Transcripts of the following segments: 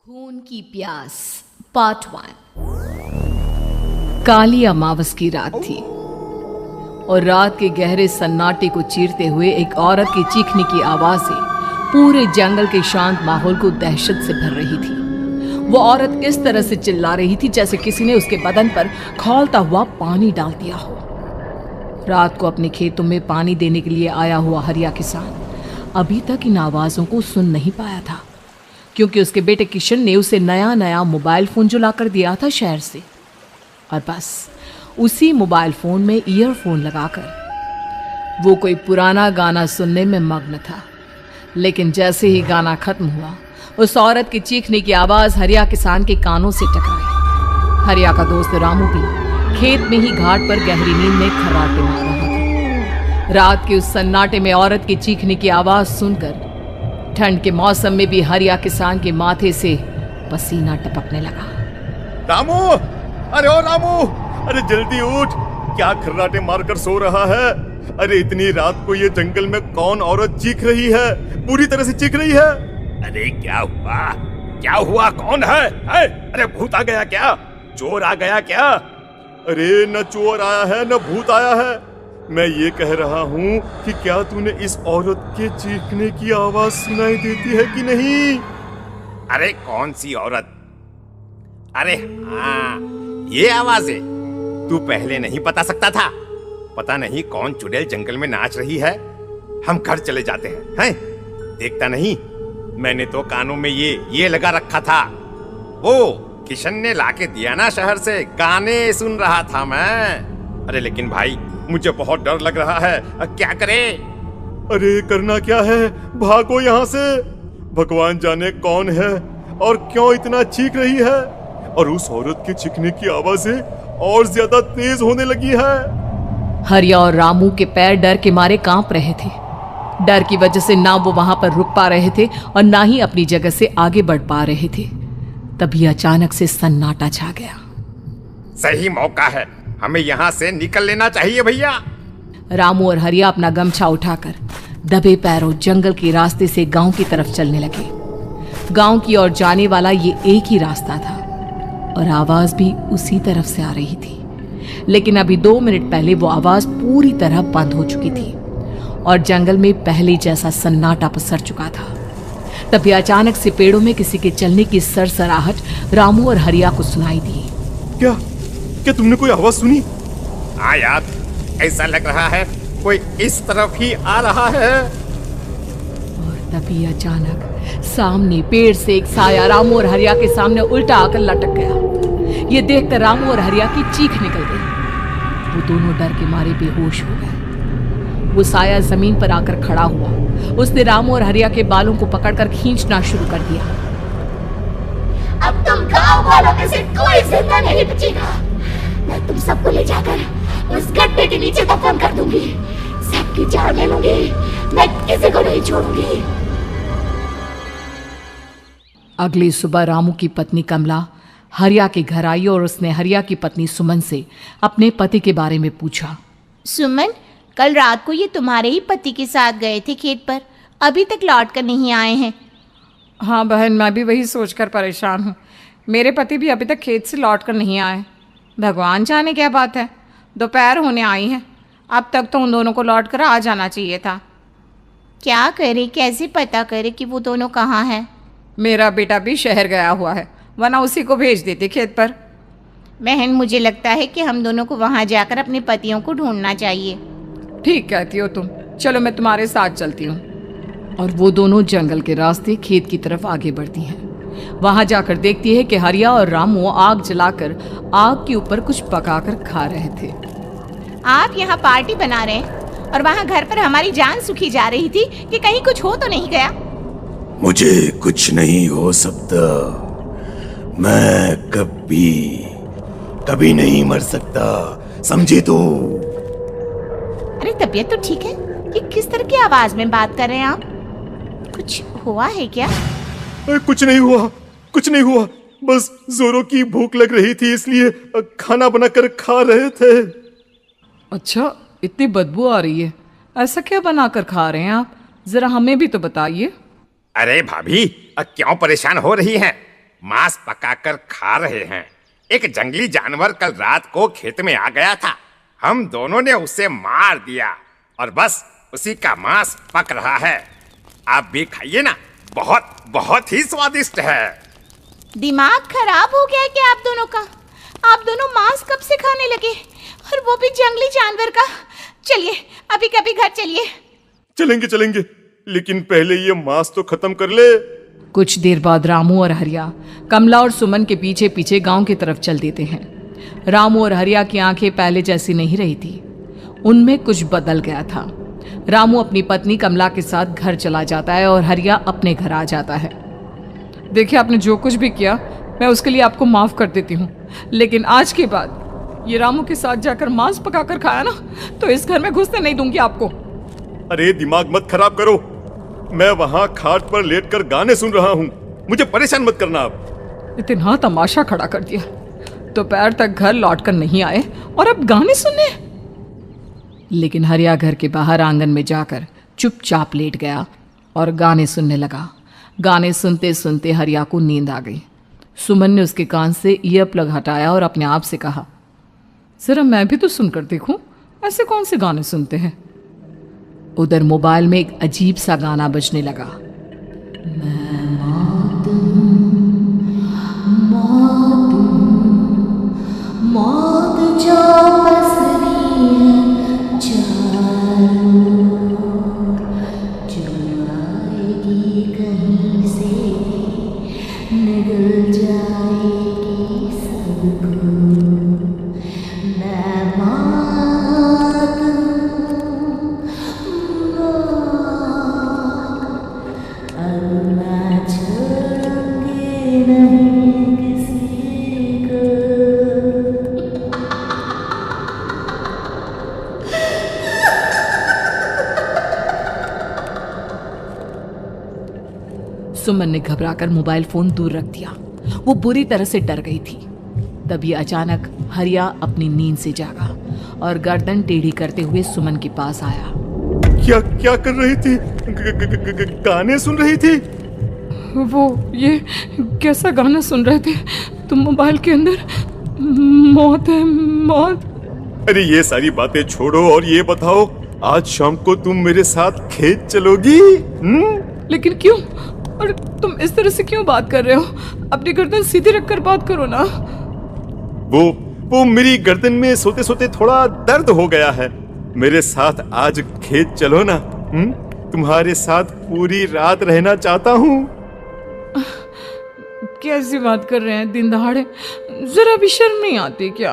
खून की प्यास पार्ट 1। काली अमावस की रात थी और रात के गहरे सन्नाटे को चीरते हुए एक औरत की चीखने की आवाजें पूरे जंगल के शांत माहौल को दहशत से भर रही थी। वो औरत इस तरह से चिल्ला रही थी जैसे किसी ने उसके बदन पर खौलता हुआ पानी डाल दिया हो। रात को अपने खेतों में पानी देने के लिए आया हुआ हरिया किसान अभी तक इन आवाजों को सुन नहीं पाया था, क्योंकि उसके बेटे किशन ने उसे नया नया मोबाइल फोन जो लाकर दिया था शहर से, और बस उसी मोबाइल फोन में ईयरफोन लगाकर वो कोई पुराना गाना सुनने में मग्न था। लेकिन जैसे ही गाना खत्म हुआ, उस औरत की चीखने की आवाज हरिया किसान के कानों से टकराई। हरिया का दोस्त रामू भी खेत में ही घाट पर गहरी नींद में खर्राटे मार रहा था। रात के उस सन्नाटे में औरत की चीखने की आवाज सुनकर ठंड के मौसम में भी हरिया किसान के माथे से पसीना टपकने लगा। रामू, अरे ओ रामू, अरे जल्दी उठ, क्या खर्राटे मारकर सो रहा है? अरे इतनी रात को ये जंगल में कौन औरत चीख रही है? पूरी तरह से चीख रही है। अरे क्या हुआ? क्या हुआ? कौन है? अरे भूत आ गया क्या? चोर आ गया क्या? अरे न चोर आया है न भूत आया है। मैं ये कह रहा हूँ कि क्या तूने इस औरत के चीखने की आवाज सुनाई देती है कि नहीं? अरे कौन सी औरत? अरे हाँ, ये आवाजें तू पहले नहीं बता सकता था? पता नहीं कौन चुड़ैल जंगल में नाच रही है। हम घर चले जाते हैं। देखता नहीं, मैंने तो कानों में ये लगा रखा था। वो किशन ने लाके दिया ना शहर से, गाने सुन रहा था मैं। अरे लेकिन भाई, मुझे बहुत डर लग रहा है, क्या करे? अरे करना क्या है? भागो यहाँ से। भगवान जाने कौन है और क्यों इतना चीख रही है, और उस औरत के चीखने की आवाजें और ज्यादा तेज होने लगी है। हरिया और रामू के पैर डर के मारे कांप रहे थे। डर की वजह से ना वो वहां पर रुक पा रहे थे और ना ही अपनी जगह से आगे बढ़ पा रहे थे। तभी अचानक से सन्नाटा छा गया। सही मौका है, हमें यहाँ से निकल लेना चाहिए भैया। रामू और हरिया अपना गमछा उठाकर दबे पैरों जंगल के रास्ते से गांव की तरफ चलने लगे। गांव की ओर जाने वाला ये एक ही रास्ता था और आवाज भी उसी तरफ से आ रही थी। लेकिन अभी 2 मिनट पहले वो आवाज पूरी तरह बंद हो चुकी थी और जंगल में पहले जैसा सन्नाटा पसर चुका था। तभी अचानक से पेड़ों में किसी के चलने की सरसराहट रामू और हरिया को सुनाई दी। क्या तुमने कोई आवाज सुनी? हाँ यार, ऐसा लग रहा है कोई इस तरफ ही आ रहा है। और तभी अचानक सामने पेड़ से एक साया रामू और हरिया के सामने उल्टा आकर लटक गया। ये देखकर रामू और हरिया की चीख निकल गई। वो दोनों डर के मारे बेहोश हो गए। वो साया जमीन पर आकर खड़ा हुआ। उसने रामू और हरिया के बालों को पकड़कर खींचना शुरू कर दिया। अब तुम गांव वालों में से कोई जिंदा नहीं बचेगा। मैं तुम सबको ले जाकर उस गड्ढे के नीचे दफन कर दूंगी। सबकी जान ले लूंगी, मैं किसी को नहीं छोड़ूंगी। अगली सुबह रामू की पत्नी कमला हरिया के घर आई और उसने हरिया की पत्नी सुमन से अपने पति के बारे में पूछा। सुमन, कल रात को ये तुम्हारे ही पति के साथ गए थे खेत पर, अभी तक लौट कर नहीं आए हैं। हाँ बहन, मैं भी वही सोचकर परेशान हूँ। मेरे पति भी अभी तक खेत से लौट कर नहीं आए। भगवान जाने क्या बात है, दोपहर होने आई है। अब तक तो उन दोनों को लौट कर आ जाना चाहिए था। क्या करे, कैसे पता करे कि वो दोनों कहाँ हैं? मेरा बेटा भी शहर गया हुआ है, वरना उसी को भेज देते खेत पर। बहन, मुझे लगता है कि हम दोनों को वहाँ जाकर अपने पतियों को ढूंढना चाहिए। ठीक कहती हो तुम, चलो मैं तुम्हारे साथ चलती हूँ। और वो दोनों जंगल के रास्ते खेत की तरफ आगे बढ़ती हैं। वहां जाकर देखती है कि हरिया और रामू आग जलाकर आग के ऊपर कुछ पकाकर खा रहे थे। आप यहाँ पार्टी बना रहे हैं और वहाँ घर पर हमारी जान सुखी जा रही थी कि कहीं कुछ हो तो नहीं गया? मुझे कुछ नहीं हो सकता। मैं कभी नहीं मर सकता, समझे तो? अरे तबीयत तो ठीक है। ये किस तरह की आवाज में बात कर रहे हैं आप? कुछ हुआ है क्या? कुछ नहीं हुआ, बस जोरों की भूख लग रही थी, इसलिए खाना बनाकर खा रहे थे। अच्छा, इतनी बदबू आ रही है, ऐसा क्या बनाकर खा रहे हैं आप? जरा हमें भी तो बताइए। अरे भाभी, क्यों परेशान हो रही हैं? मांस पकाकर खा रहे हैं। एक जंगली जानवर कल रात को खेत में आ गया था। हम दोनों ने उसे मार दिया और बस उसी का मांस पक रहा है। आप भी खाइए ना, बहुत बहुत ही स्वादिष्ट है। दिमाग खराब हो गया है क्या आप दोनों का? आप दोनों मांस कब से खाने लगे, और वो भी जंगली जानवर का? चलिए अभी कभी घर चलिए। चलेंगे चलेंगे, लेकिन पहले ये मांस तो खत्म कर ले। कुछ देर बाद रामू और हरिया कमला और सुमन के पीछे पीछे गांव की तरफ चल देते हैं। रामू और हरिया की आंखें पहले जैसी नहीं रही थी, उनमें कुछ बदल गया था। रामू अपनी पत्नी कमला के साथ घर चला जाता है और हरिया अपने घर आ जाता है। देखिए, आपने जो कुछ भी किया मैं उसके लिए आपको माफ़ कर देती हूँ, लेकिन आज के बाद ये रामू के साथ जाकर मांस पकाकर खाया ना, तो इस घर में घुसने नहीं दूंगी आपको। अरे दिमाग मत खराब करो, मैं वहां खाट पर लेटकर गाने सुन रहा हूँ, मुझे परेशान मत करना आप। इतना तमाशा खड़ा कर दिया, दोपहर तक घर लौटकर नहीं आए और अब गाने सुनने। लेकिन हरिया घर के बाहर आंगन में जाकर चुपचाप लेट गया और गाने सुनने लगा। गाने सुनते सुनते हरिया को नींद आ गई। सुमन ने उसके कान से ईयर प्लग हटाया और अपने आप से कहा, जरा मैं भी तो सुनकर देखूं, ऐसे कौन से गाने सुनते हैं। उधर मोबाइल में एक अजीब सा गाना बजने लगा। मौत जो पसरी है चारों, जो आएगी कहीं से निगल जाएगी सबको। मैं मौत अब मैं छोड़ूंगी नहीं किसी को। सुमन ने घबराकर मोबाइल फोन दूर रख दिया। वो बुरी तरह से डर गई थी। तभी अचानक हरिया अपनी नींद से जागा और गर्दन टेढ़ी करते हुए सुमन के पास आया। क्या क्या कर रही थी? गाने सुन रही थी? वो ये कैसा गाना सुन रहे थे तुम मोबाइल के अंदर? मौत है मौत। अरे ये सारी बातें छोड़ो और ये बताओ, आज शाम को तुम मेरे साथ खेत चलोगी? लेकिन क्यों? और तुम इस तरह से क्यों बात कर रहे हो? अपनी गर्दन सीधी रखकर बात करो ना। वो मेरी गर्दन में सोते सोते थोड़ा दर्द हो गया है। मेरे साथ आज खेत चलो ना। तुम्हारे साथ पूरी रात रहना चाहता हूँ। कैसी बात कर रहे हैं दिन दहाड़े? जरा भी शर्म नहीं आती क्या?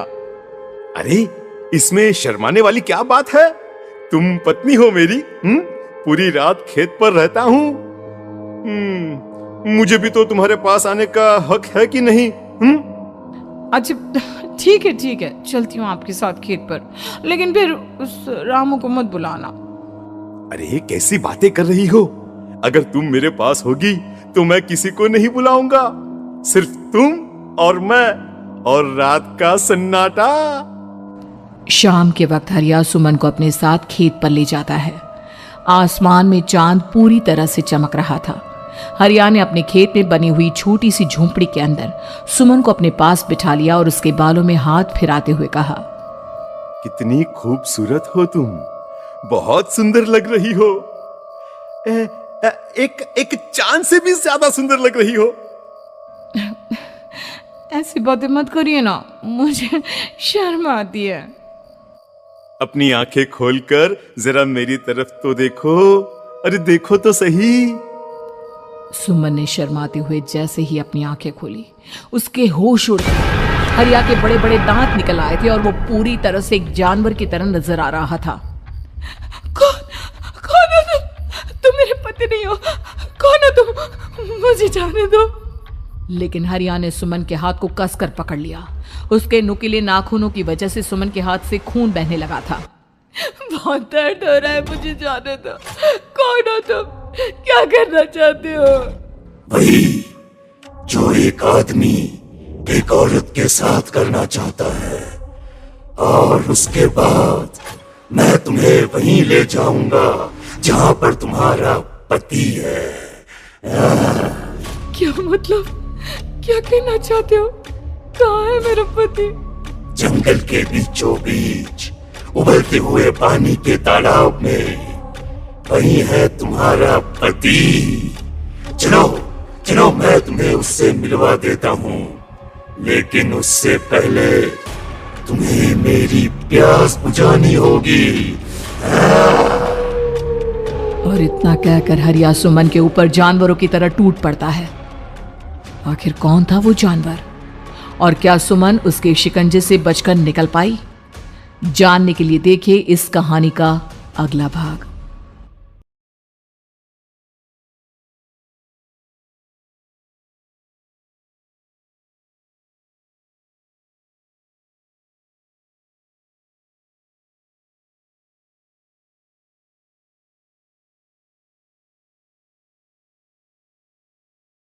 अरे इसमें शर्माने वाली क्या बात है? तुम पत्नी हो मेरी। पूरी रात खेत पर रहता हूँ। मुझे भी तो तुम्हारे पास आने का हक है कि नहीं? अच्छा ठीक है, चलती हूँ आपके साथ खेत पर, लेकिन फिर उस रामू को मत बुलाना। अरे कैसी बातें कर रही हो? अगर तुम मेरे पास होगी तो मैं किसी को नहीं बुलाऊंगा, सिर्फ तुम और मैं और रात का सन्नाटा। शाम के वक्त हरिया सुमन को अपने साथ खेत पर ले जाता है। आसमान में चांद पूरी तरह से चमक रहा था। हरिया ने अपने खेत में बनी हुई छोटी सी झोंपड़ी के अंदर सुमन को अपने पास बिठा लिया और उसके बालों में हाथ फिराते हुए कहा, कितनी खूबसूरत हो तुम, बहुत सुंदर लग रही हो। एक चांद से भी ज्यादा सुंदर लग रही हो। ऐसी बातें मत करिए ना, मुझे शर्म आती है। अपनी आंखें खोलकर जरा मेरी तरफ तो देखो। अरे देखो तो सही। सुमन ने शर्माते हुए जैसे ही अपनी आंखें खोली, उसके होश उड़ गए। हरिया के बड़े बड़े दांत निकल आए थे और वो पूरी तरह से एक जानवर की तरह नजर आ रहा था। कौन हो तुम? तुम मेरे पति नहीं हो। कौन हो तुम? मुझे जाने दो। लेकिन हरिया ने सुमन के हाथ को कसकर पकड़ लिया। उसके नुकीले नाखूनों की वजह से सुमन के हाथ से खून बहने लगा था। बहुत दर्द हो रहा है, मुझे जाने दो। कौन हो तुम? क्या करना चाहते हो? वही जो एक आदमी एक औरत के साथ करना चाहता है, और उसके बाद मैं तुम्हें वहीं ले जाऊंगा जहां पर तुम्हारा पति है। क्या मतलब? क्या कहना चाहते हो? कहाँ है मेरा पति? जंगल के बीचों बीच उबलते हुए पानी के तालाब में, वहीं है तुम्हारा पति। चलो चलो, मैं तुम्हें उससे मिलवा देता हूँ, लेकिन उससे पहले तुम्हें मेरी प्यास बुझानी होगी। और इतना कहकर हरिया सुमन के ऊपर जानवरों की तरह टूट पड़ता है। आखिर कौन था वो जानवर, और क्या सुमन उसके शिकंजे से बचकर निकल पाई? जानने के लिए देखिए इस कहानी का अगला भाग।